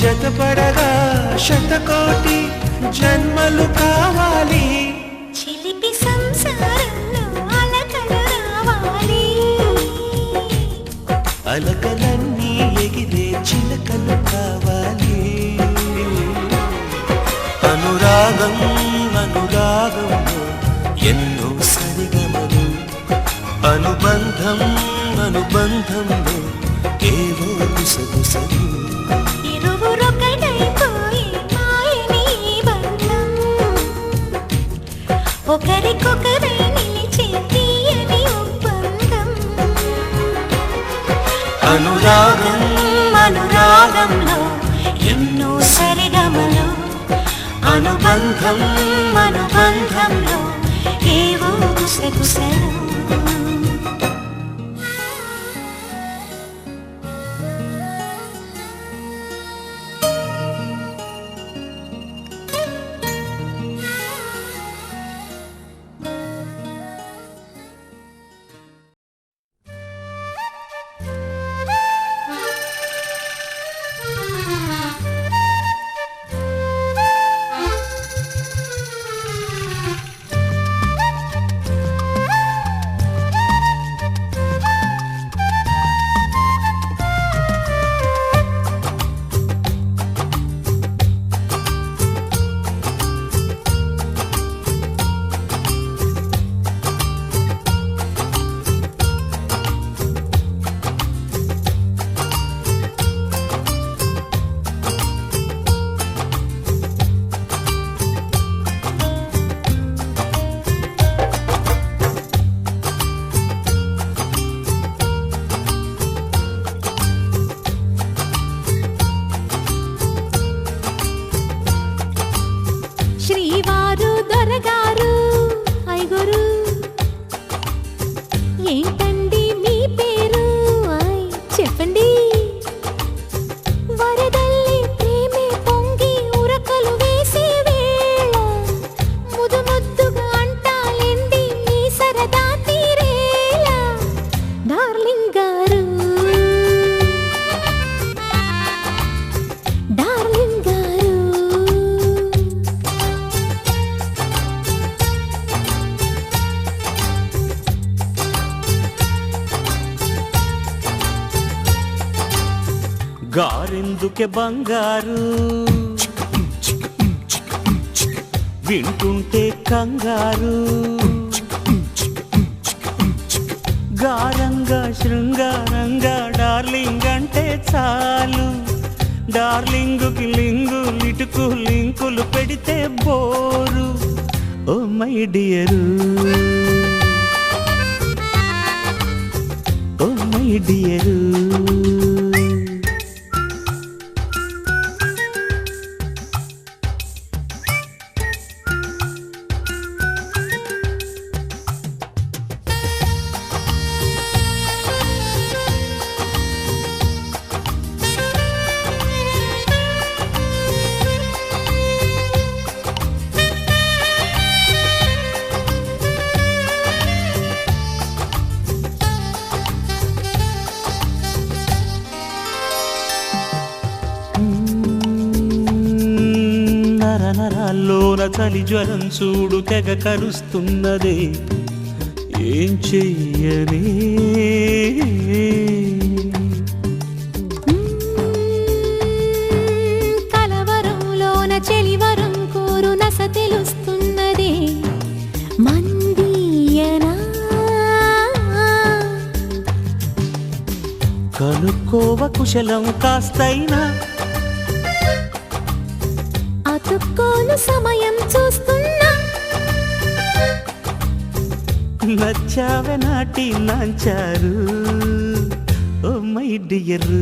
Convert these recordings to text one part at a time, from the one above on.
జతపడగా శతకోటి జన్మలు కావాలి. చిలిపి సంసారంలో అలకలు రావాలి. అలకలన్నీ ఎగిరే చిలకలు కావాలి. అనురాగం అనురాగంలో ఎన్నో సరిగమలు, అనుబంధం అనుబంధంలో ఏవో గుసగుసలు. ఇరువురొకటైపోయి మాయని బంధం, ఒకరికొకరై నిలిచే తీయని ఒప్పందం. అనురాగం అనురాగంలో ఎన్నో సరిగమలు, అనుబంధం అనుబంధంలో ఏవో గుసగుసలు. శ్రీవారు దొరగారు ఐగురు, ఏంటండి మీ పేరు? చెప్పండి. వరదల్లి ప్రేమే పొంగి ఉరకలు వేసే వేళ, ముదు ముద్దుగా అంటాలేండి మీ సరదా తీరేలా. డార్లింగ్ గారు డార్లింగ్ గారు, గారెందుకే బంగారు, వింటుంటే కంగారు. గారంగా శృంగారంగా డార్లింగ్ అంటే చాలు. డార్లింగుకి లింగు లిటుకు లింకులు పెడితే bore. Oh my dear, oh my dear. నరాల్లోన చలి జ్వరం చూడు తెగ కరుస్తున్నదే, ఏం చెయ్యనే? కలవరంలోన చెలివరం కోరు నస తెలుస్తున్నదే, మందియనా? కనుక్కోవ కుశలం కాస్తైనా, అతుక్కోను సమయం చూస్తున్నా. నచ్చావే నాటి నాంచారు. ఓ మై డియర్,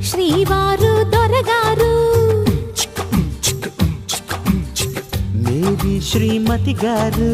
శ్రీవారు దొరగారు, మేరీ శ్రీమతి గారు.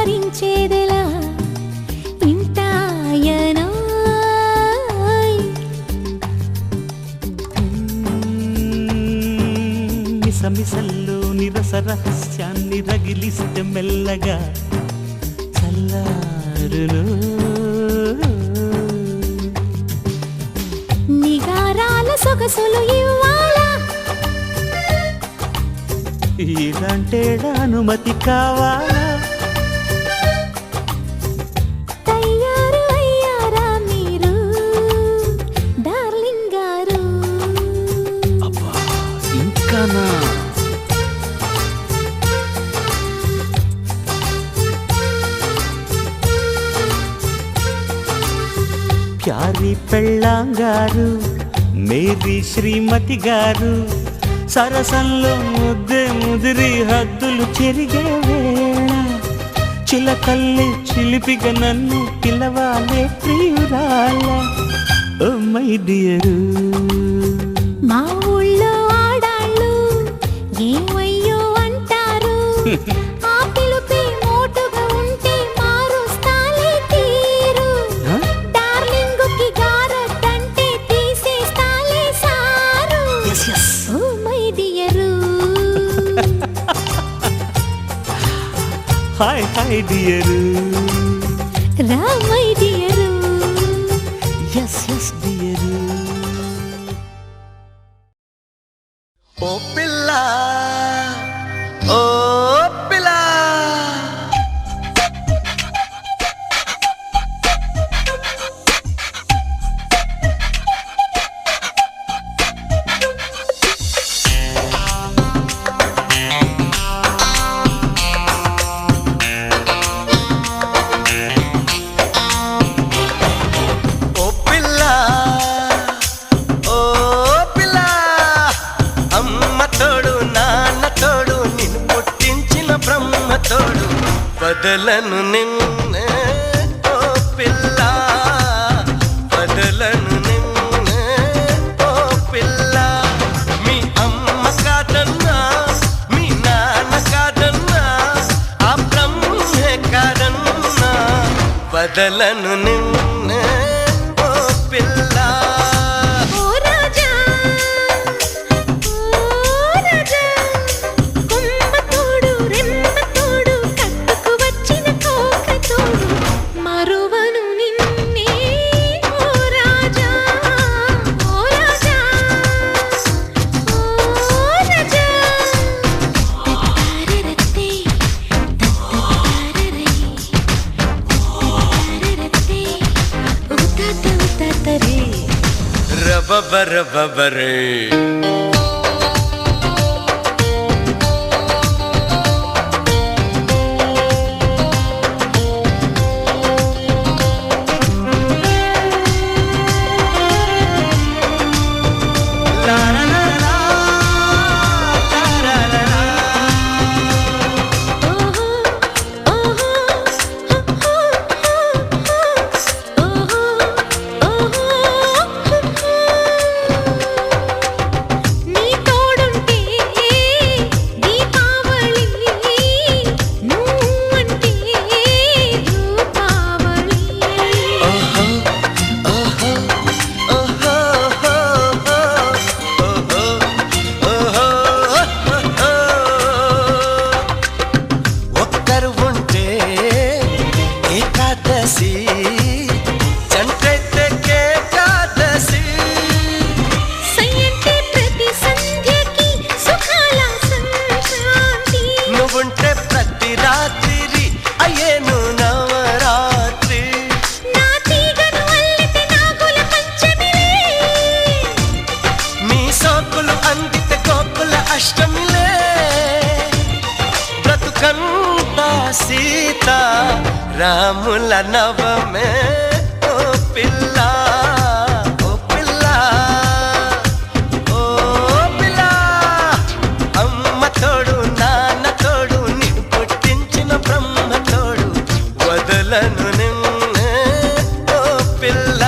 భరించేదెలా ఇంటాయనా మిసమిసల్లో నిరస రహస్యాన్ని రగిలిస్తే మెల్లగా చల్లారును నిగారాల సొగసులు ఇవ్వాలా ఇలాంటే అనుమతి కావాలా తయారు అయ్యారా మీరు డార్లింగ్ గారు అబ్బా ఇంకానా ప్యారి పెళ్ళాంగారు మేరీ శ్రీమతి గారు సరసంలో ముద్దే ముదిరి హద్దులు చెరిగే వేళ చిలకల్లి చిలిపిగా నన్ను పిలవాలే ప్రియురాల ఓ మై డియరు మా ఊళ్ళో ఆడాళ్ళు ఏమయ్యో అంటారు ఆ పిలుపే మోటుగా ఉంటే మారుస్తాలే తీరు డార్లింగుకి గారడంటే తీసేస్తాలే సారు oh my dear hi hi dear రా my dear yes yes dear ఓ పిల్ల ఓ పిల్ల ఓ పిల్ల ఓ పిల్ల అమ్మ తోడు నాన్న తోడు నిన్ను పుట్టించిన బ్రహ్మ తోడు బదలను నిన్నే ఓ పిల్ల బదలను నిన్నే ఓ పిల్ల మీ అమ్మ కాదన్నా మీ నాన్న కాదన్నా ఆ బ్రహ్మే కాదన్నా బదలను నిన్నే ఓ పిల్ల ఓ రాజా కొమ్మ తోడు రెమ్మ తోడు కట్టుకు వచ్చిన కోక తోడు మరువను నిన్నే ఓ రాజా ఓ రాజా ఓ రాజా తత్తరరతే తత్తరరై తత్తరరతే ఉతత ఉతతరే రబబరబబరే ఓహో ఓహో ఓహో ఓహో నీ తోడుంటే దీపావళి నువ్వంటే రూపావళి ఒక్కరు ఉంటే ఏకాదశి చంటైతే ఏకాదశి సయ్యంటే ప్రతి సంధ్యకి సుఖాల సంక్రాంతి నువ్వుంటే ప్రతి రాత్రి అయ్యేను నవరాత్రి నా తీగను అల్లితే నాగుల పంచమిలే నీ సోకులు అందితే గోకుల అష్టమిలే బ్రతుకంతా సీత రాముల నవమే ఓ పిల్ల ఓ పిల్ల ఓ పిల్ల అమ్మ తోడు నాన్న తోడు నిన్ను పుట్టించిన బ్రహ్మ తోడు వదలను నిన్నే ఓ పిల్ల